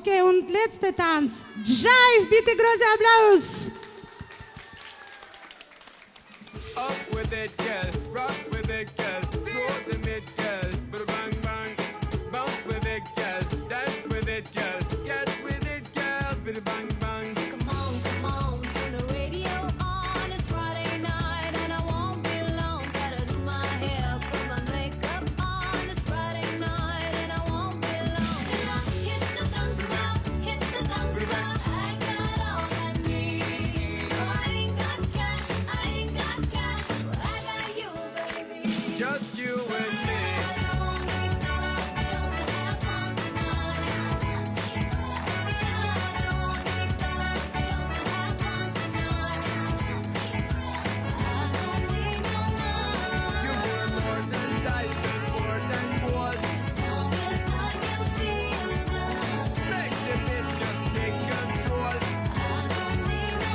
Okay, und letzter Tanz. Jive, bitte großer Applaus. Up with it, girl. Rock with it, girl. Throw the mid, girl. Bang, bang. Bounce with it, girl. Dance with it, girl. Get with it, girl. Bang, bang. Come on, turn the radio on. It's Friday night and I won't be long. Gotta do my hair, put my makeup on. It's Friday night and I won't be long. Till I hit the dance floor, hit the dance floor. I got all I need. No, I ain't got cash, I ain't got cash. But I got you, baby. Just you and me. I don't need no one else to have fun tonight. I don't need no one else to have fun tonight. I don't need no You one. were more than diamond, more than gold. As long as I can feel love, Make the beat just take control. I don't need no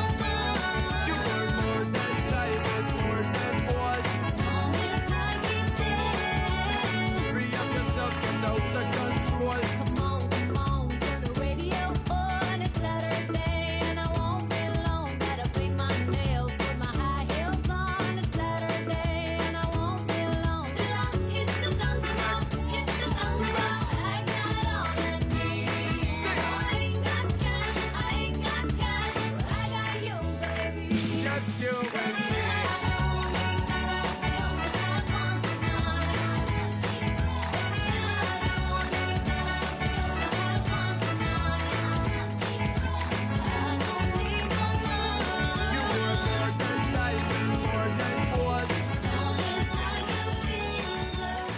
You one. were more than diamond, more than gold. As long as I keep dancing. Free up yourself, get out of control. Come on, turn the radio on. It's Saturday and I won't be long. Gotta paint my nails, put my high heels on. It's Saturday and I won't be long. Till I hit the dance floor, hit the dance floor. I got all I need. No, I ain't got cash, I ain't got cash, but I got you, baby. Just you and me. I don't need no one else to have fun tonight. I don't need no one else to have fun tonight. I don't need no You one. were more than diamond, more than gold. As long as I can feel love.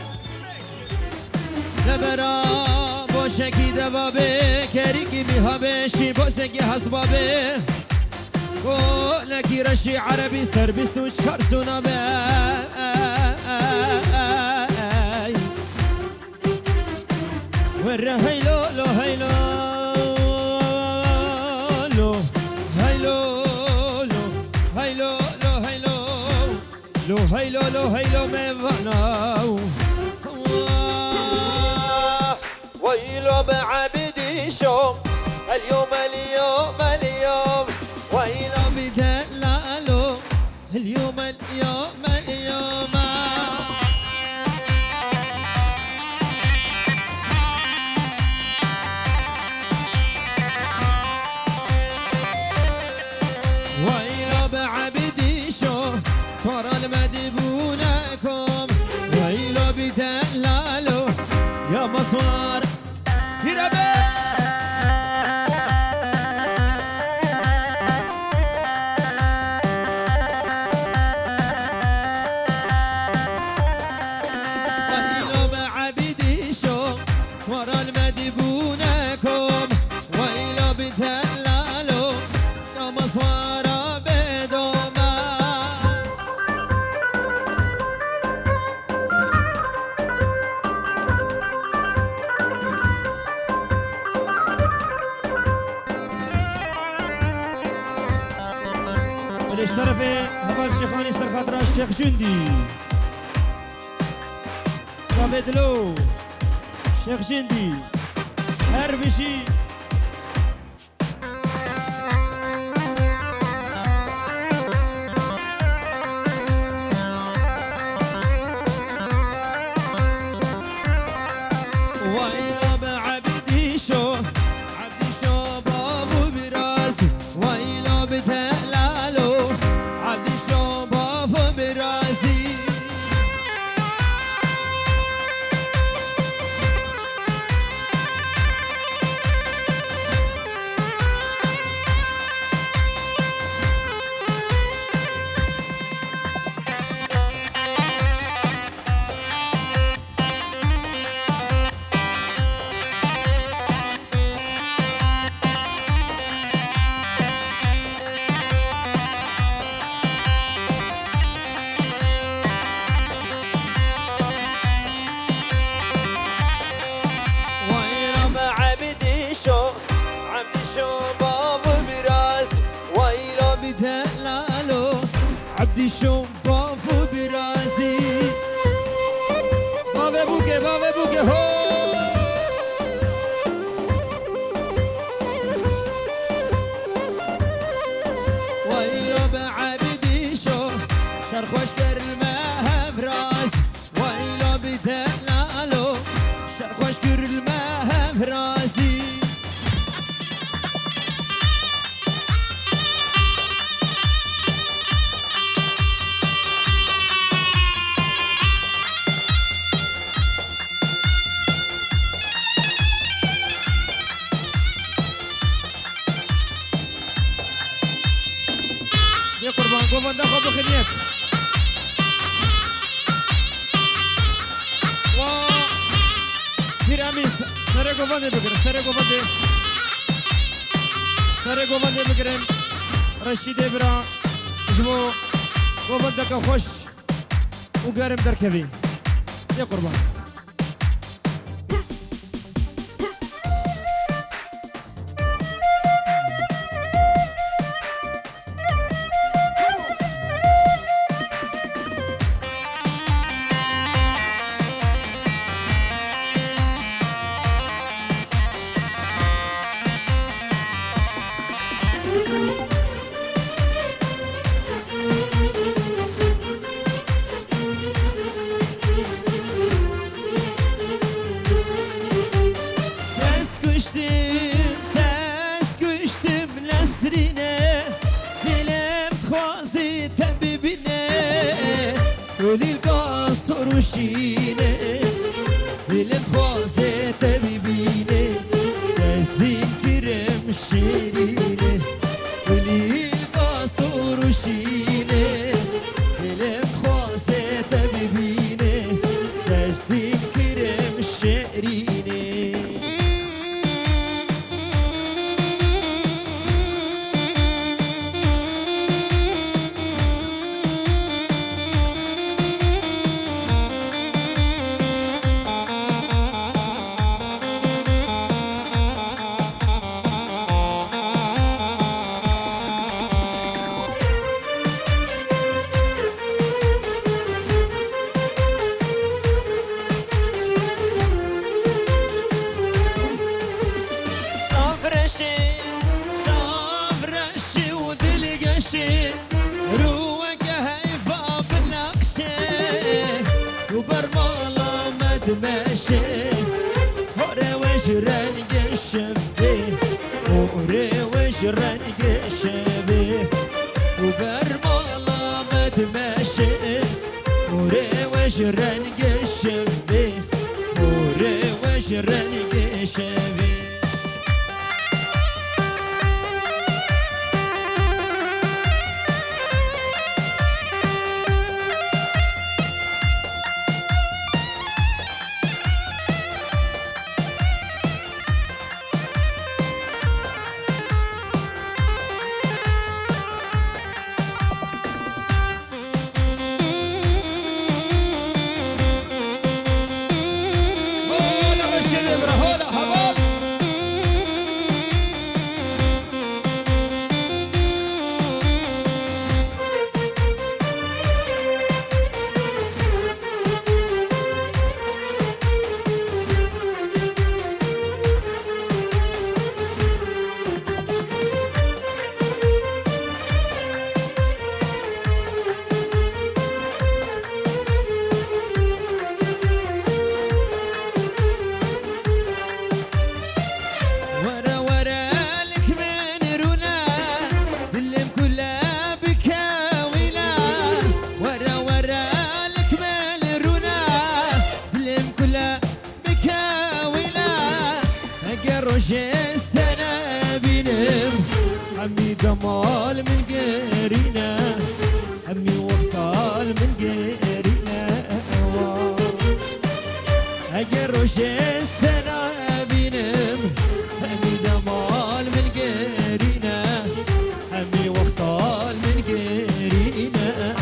لبرا بوشکی دوابه کری کی بیهابشی بوشکی حسبابه لکی رشی عربی سر بیستو چهار سونابه وره هیلو لو هیلو لو هیلو لو هیلو لو هیلو لو هیلو لو هیلو میواناو ويلو بعبدي شوم اليوم اليوم اليوم ويلو بدلالو اليوم اليوم اليوم ويلو بعبدي شوم صار المدبونكم ويلو بدلالو يا مصوار يربي ويلو بعبدي شو صور المدبونكم ويلو بتلالو يا مصوار بدوما وليش طرفي هبال الشيخاني سر خاطر الشيخ جندي بدلو شيخ جندي هربشي ويلو بعبدي شو عبدي شو بابو براسي ويلو بتلالو عبدي شو بابو براسي خوش کرمه براس وایلا بدلالو خوش کرمه برازی يا قربان قوم دخل بخنيت و پیرامیس سر گوانده بگیرن سر گوانده بگیرن رشیده برا جمو گوانده که خوش و گرم در کبی یا قربان تس کشتم نسرینه دلم خوازی تببینه کلی قصر و شینه دلم خوازی تببینه دستین کرم شیرینه کلی قصر و شینه دلم خوازی تببینه دستین کرم شیرینه صافرشي ودلقشي روق هيفا بالنقشي وبرمالا مدمشي هوري وجران قشبي هوري وجران قشبي وبرمالا مدمشي هوري وجران قشبي هوري وجران قشبي هولا رشيد ابره هولا هولا ورا ورا لك من رونا دلم كلها بكاوينا ورا ورا لك من رونا دلم كلها بكاوينا اقرش السنة بينم عمي جمال من قرينا عمي وقتال من قرينا اقرش السنة بينم همي دمال من قرينا همي وقتال من قرينا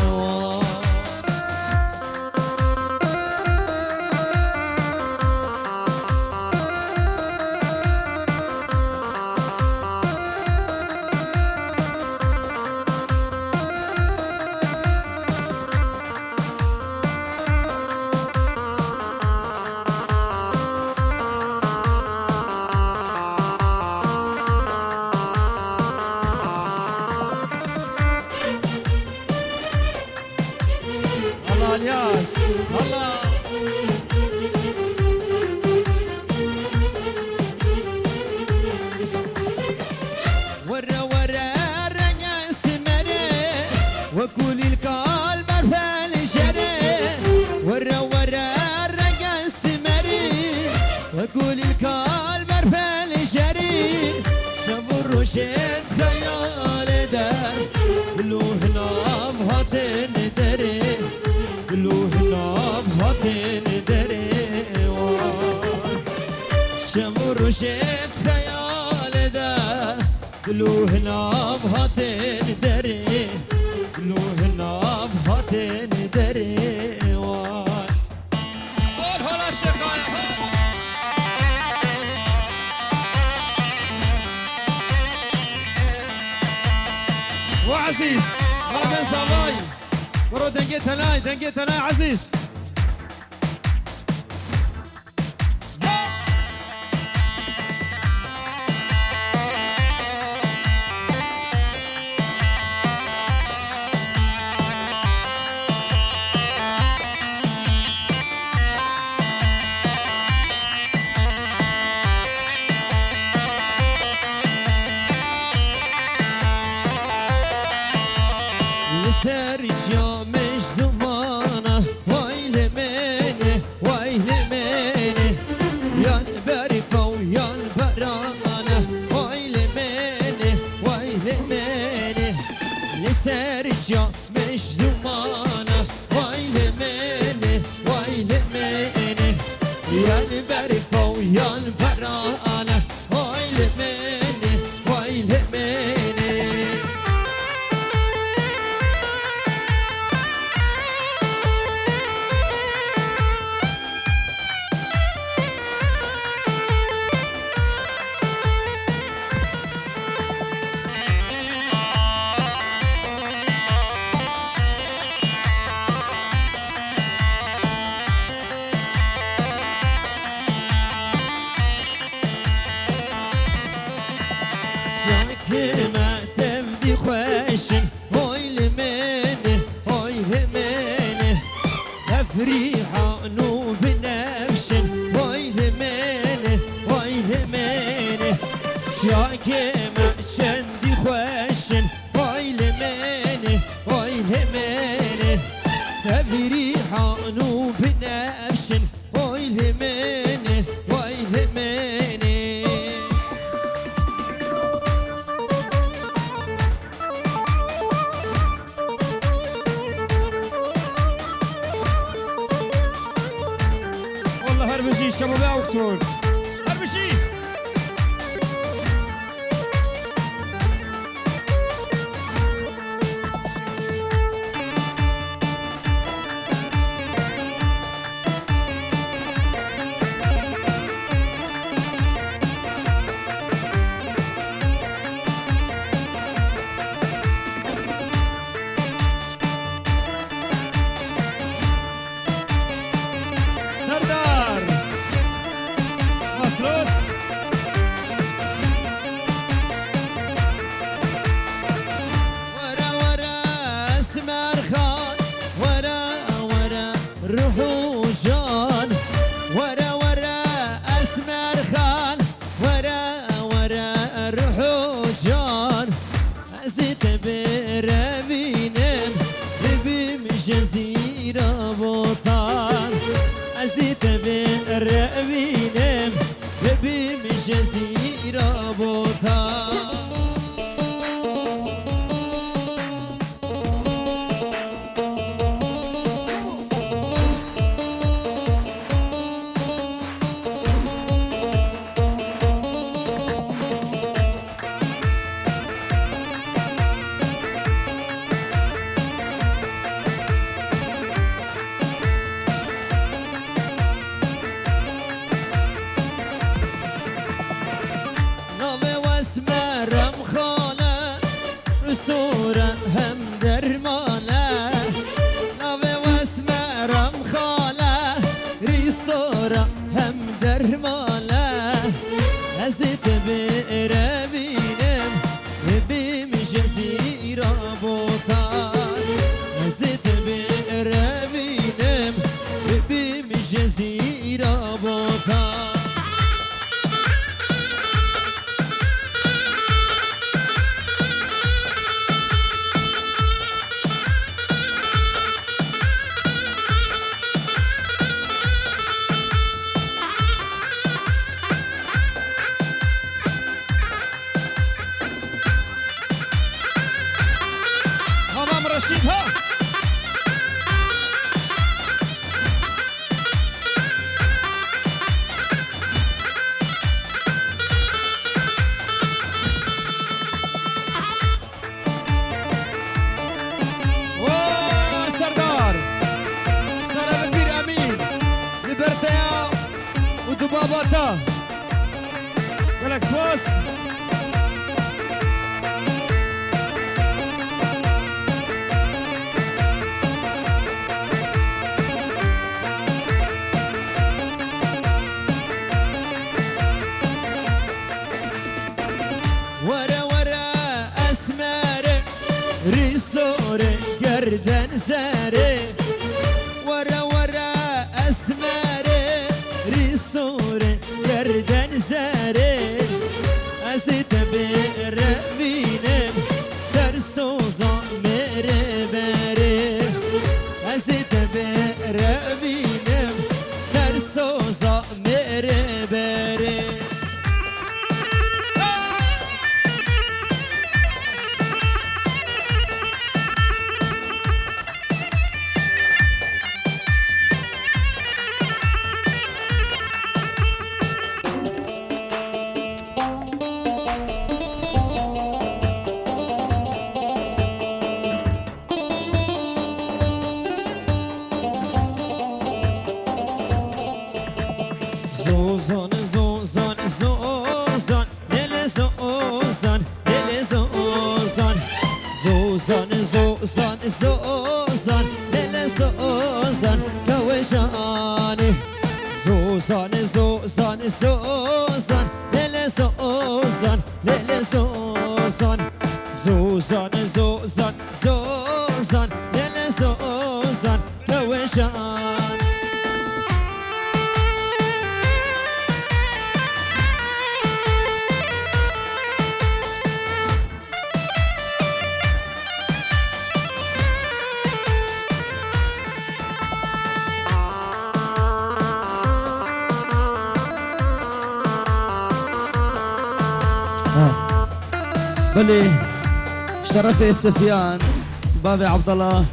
روشن خیال در لوح نام هاتن دره لوح نام هاتن دره شم روشن خیال در لوح نام هاتن دره لوح نام هاتن دره قول هلا شقایه وعزيز ما ننسى الله برو دنقيت هلاي عزيز لسرش يا مش ضمانة ويل مني يان برفة ويان برانة ويل مني لسرش يا مش ضمانة ويل مني يان برفة ويان برانة ويل مني ما تبدي خوشن هويل مني تفريحة نو بنفشن هويل مني شاكي ما شندي خوشن هويل مني تفريحة نو بنفشن هويل مني هربشي شباب يا وكسون هربشي سردار مصروس ورا اسمر خان ورا روحو جان ورا اسمر خان ورا روحو جان ازيت بربينم ببيم جزيرة بوطان ازيت بربينم ببيم جزيرة بوطان نوم واسمه وقتا قالك سواس ورا ورا اسمر ريسور قردن ساري ورا ورا اسمر ريسور قردن ساري ازيت بربينم سرسوزا مربري ازيت بربينم سرسوزا مربري زوزان زوزان زوزان دل زوزان دل زوزان زوزان زوزان زوزان دل زوزان كوشاني زوزان زوزان زوزان دل زوزان دل زوزان زوزان زوزان زوزان دل زوزان كوشاني بلي اشترف سفيان بابي عبد الله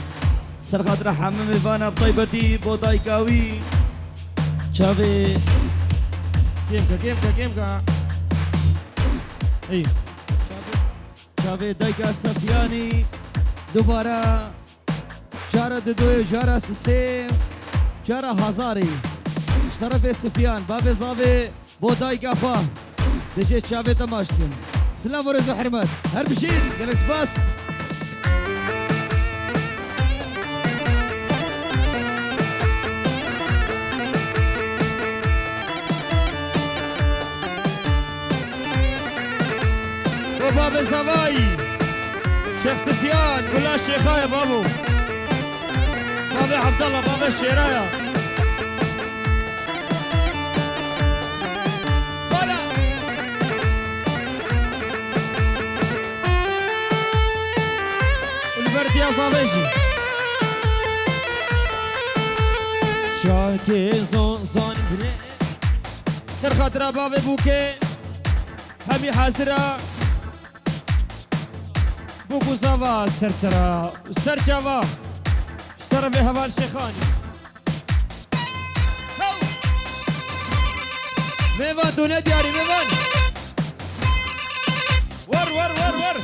سرقات راح حمم فانا بطيبتي بوطايكاوي شافي كيمكا اي شافي دايكا سفياني دوباره جارة دو جارة سسي جارة هزاري اشترف سفيان بابي زافي بوطايكا فا دجي شافي تماشتين سلام ورزق حرمات هرب شيل جالكس باس وباب الزواي شيخ سفيان قول الشيخايا يا بابو بابي عبد الله بابي الشيرايا والبرد يا صابيجي شاكي زون بلي سر خاطر بابي بوكي همي حازرة بوكو صافا سرسرة وسر شافا اشترى في هوا الشيخاني ميفان دوني دياري ميفان ور ور ور ور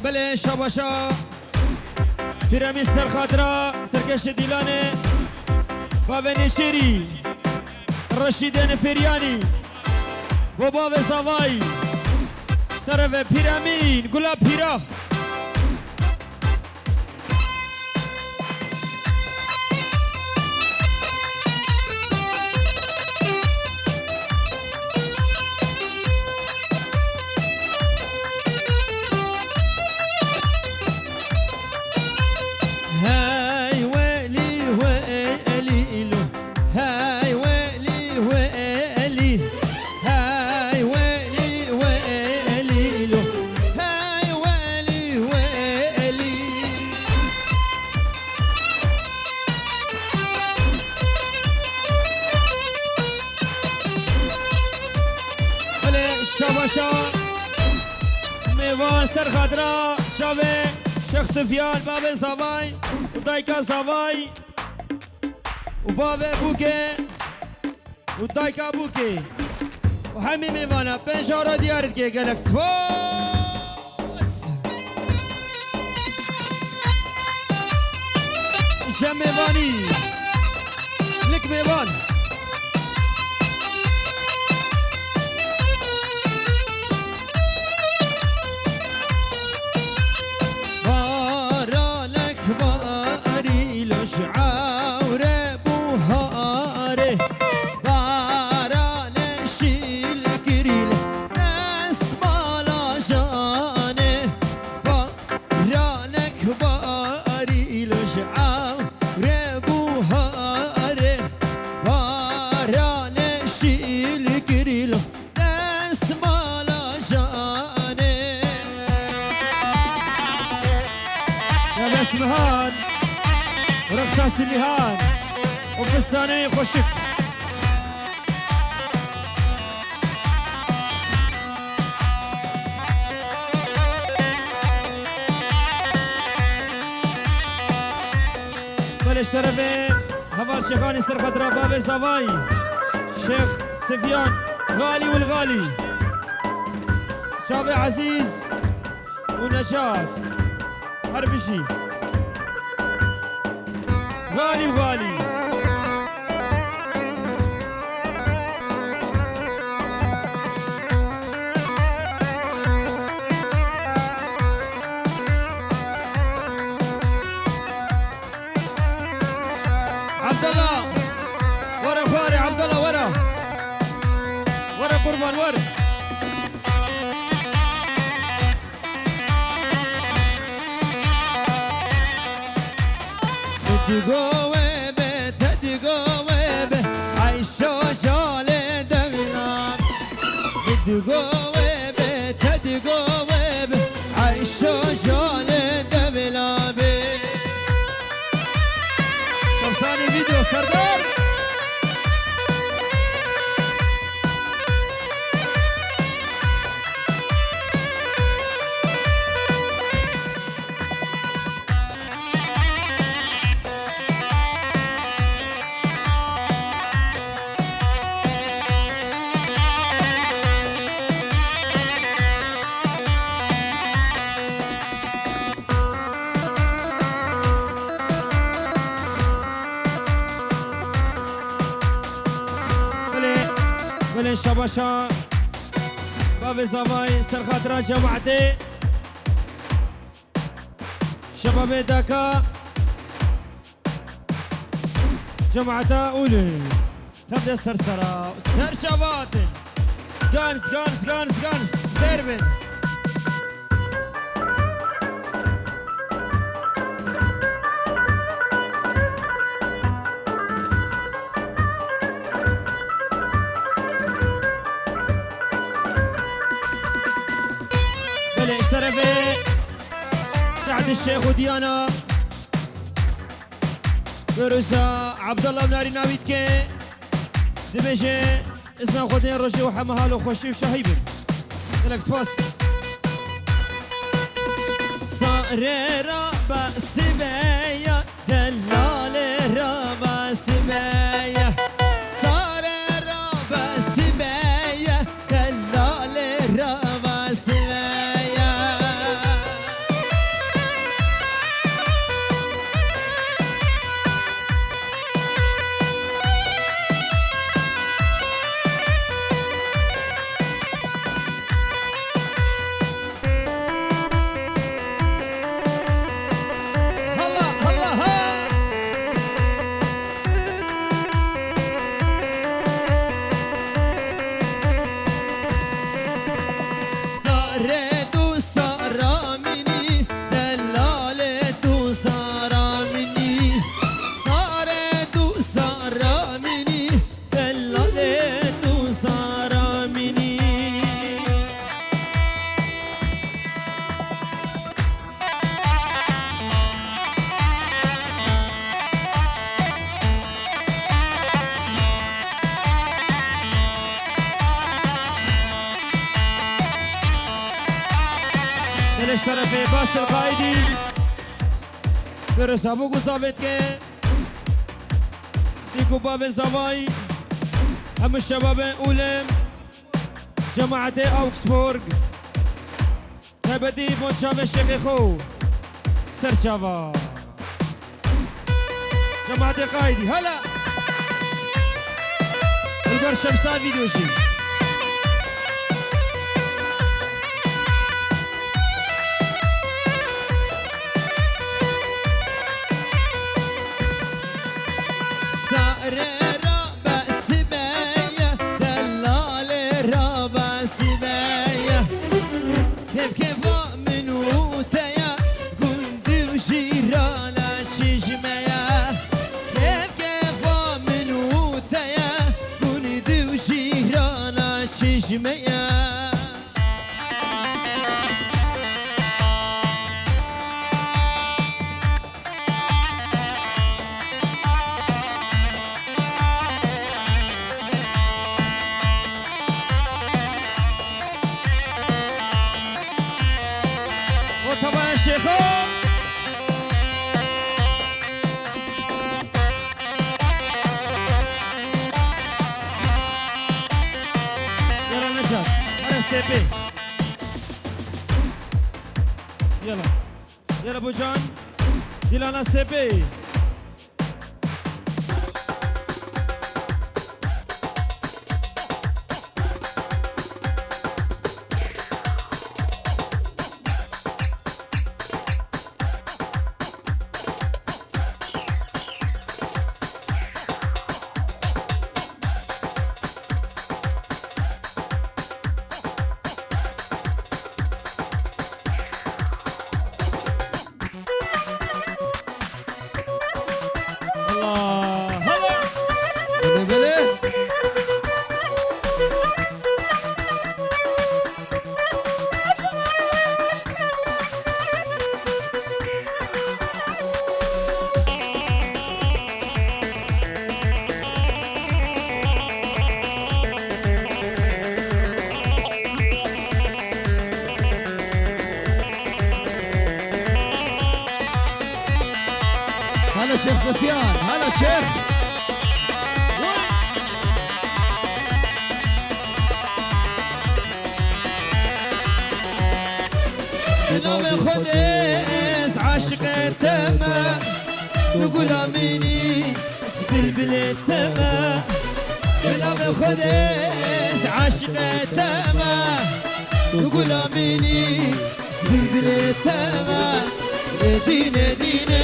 بله شاباشا پیرامی سر خاطرا سرکش دیلانه باب نشری رشیدن فریانی و باب زوای طرف پیرامین گلاب پیرا شاباشا میوان سر خاطرا شابه شیخ سفیان باب زوای و دایکا زوای و باب بوکه ودايكا بوكي وحمي ميفانا بنجارة ديارت كي جالكس فوس جم ميفاني لك ميفان بارا لك باري لشعاورة بوهاري بارا لشيل كريل اسمالا جاني بارا لك باري لشعاورة بوهاري بارا لشيل كريل اسمالا جاني يا اسمهان ورقصاص الليهان وفستاني يخشك بلش طرفي هفال شيخاني سرخة رباب زواي شيخ سفيان غالي والغالي شابي عزيز ونجاة حربشي غالي وغالي عبد الله ورا فاري عبد الله ورا قربان ورا تدي قوي به عيشو شالي دمنا تدي قوي به عيشو شالي دمنا به خمساني فيديو سردار بلين شباشا باب زواي سرخاطرة جماعتي شباب داكا جماعتا أولي تبدأ سرسرة سر شباتن غانس دربن طرفي سعد الشيخ وديانا فيروزا عبد الله بناري ناويتكي دمجي اسمه خدين رجي وحمهالو خوشي وشهيبن تلكس فاس صاري رابا سبايا دلالي رابا سبايا صاري رابا سبايا دلالي رابا سبايا ليش طرفي باس القايدي فيروز ابو قصابتك ديكو باب الزواي هم الشباب أولم جماعة أوكسبورغ تبدي بونشاف الشيخ خو سرشافا جماعة قايدي هلا البر شمسان فيديوشي سعر رابع سبايا دلال رابع سبايا كيف من وتيا قندي وجيران شجميا كيف من وتيا قندي وجيران شجميا وطبعا الشيخو يلا نشاط على السيبي يلا يلا ابو جان يلا انا السيبي الله هلا بلي بلي هلا شيخ سفيان هلا شيخ بنام خدس عاشق التمام تقول اميني في البلاد تمام بنام خدس عاشق التمام تقول اميني في البلاد تمام دينا دينا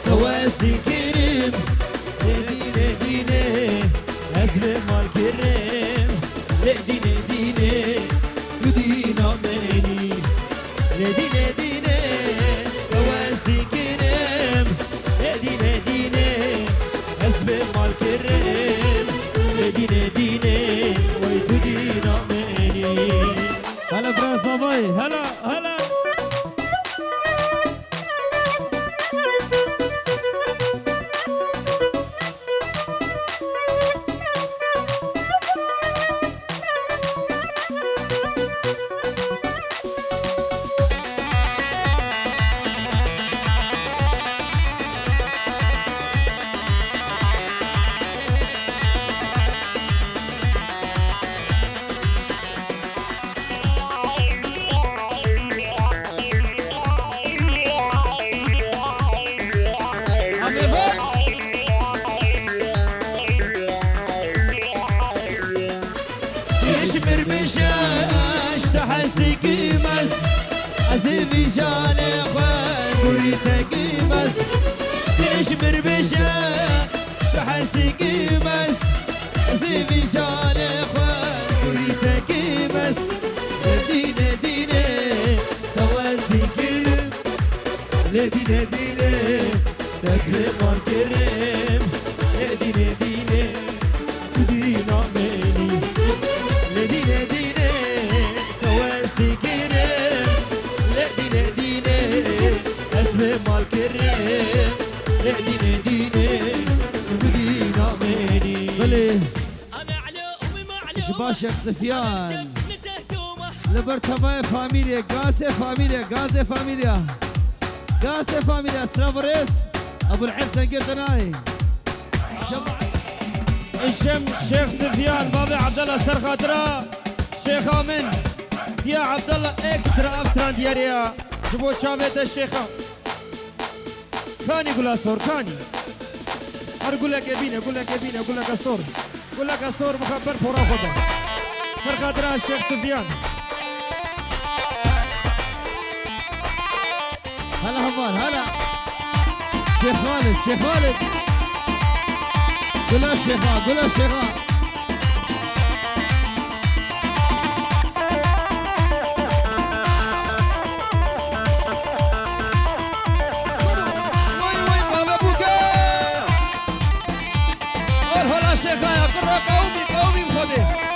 تواسي كريم دينا دينا اسمع مال كريم دينا دينا يدينا مني دينا دينا تواسي كريم دينا دينا اسمع مال كريم دينا دينا ويدينا مني هلا برازافاي هلا هلا عزيزي جاني خوان قريتك مس تنشمر بشا شحسي قيمس عزيزي جاني خوان قريتك مس دينا دينا تواسي كرم دينا دينا تسبح مال كرم دينا دينا دينا مني دينا دينا تواسي كرم دينا دينا اسمه مال كريم دينا دينا دينا مني بلي شباشك سفيان لبرتباي فاميليا غاسه فاميليا غازه فاميليا غاسه فاميليا سلافريس ابو الحسن قدناي الشم شيخ سفيان بابي عبد الله سر خاطره شيخ امن ديا عبد الله اكسترا دياريا جبو شافيت الشيخه كاني قول صور كاني اقول لك يبيني اقول لك يبيني اقول لك صور اقول لك صور مخبر فورا خده سر خاطره الشيخ سفيان هلا همال هلا شيخ خالد شيخ خالد قول الشيخة قول الشيخة وي وي بابا بوكا قول هلا شيخة يا قرة قومي مخده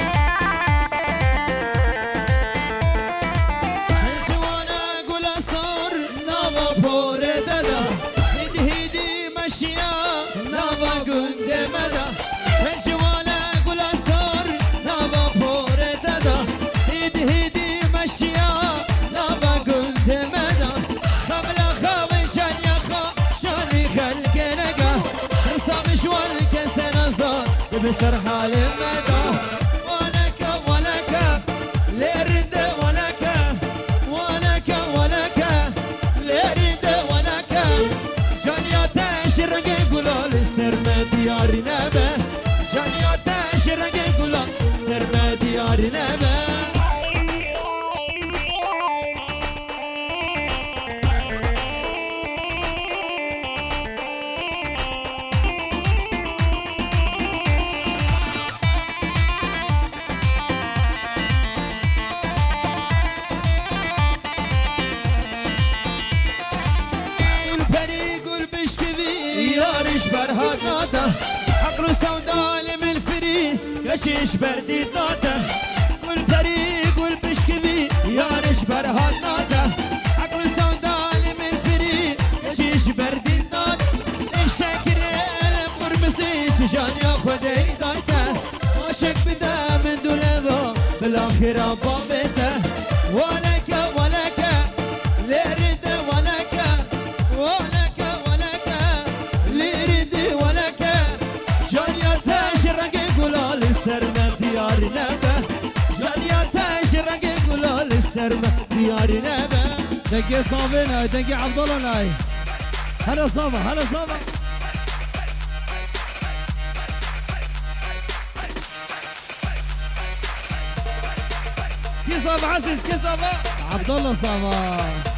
بسر حال المدى ولك لرد ولك لرد ولك جانيات شرق قلال سر ديار نبه جانيات شرق قلال سر ديار نبه عقل سوداء من الفري كشيش بردي ناته قول بري قول بشكبي يا نشبر هاد ناته عقل سوداء من الفري كشيش بردي ناته الشكر المرمسيش جان ياخد ايداته عاشق بدا من دولابه بالاخره بابته ولك لرد ولك لرد ولك جانيات شرق قلال سرنا ديار نبه جانيات شرق قلال سرنا ديار نبه دقي صابنا دقي عبد الله ناي هلا صابا هلا صابا كيصاب عزيز كيصاب عبد الله صابا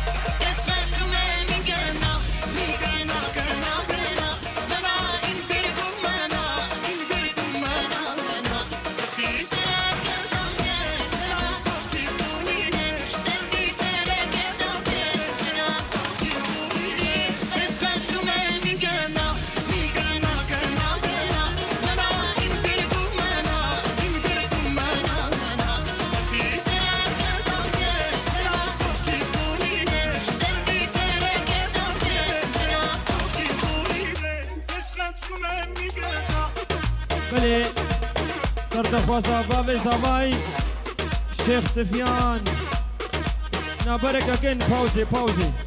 بله سردخواسا بابي ساماي شيخ سفيان نبرك كن باوزي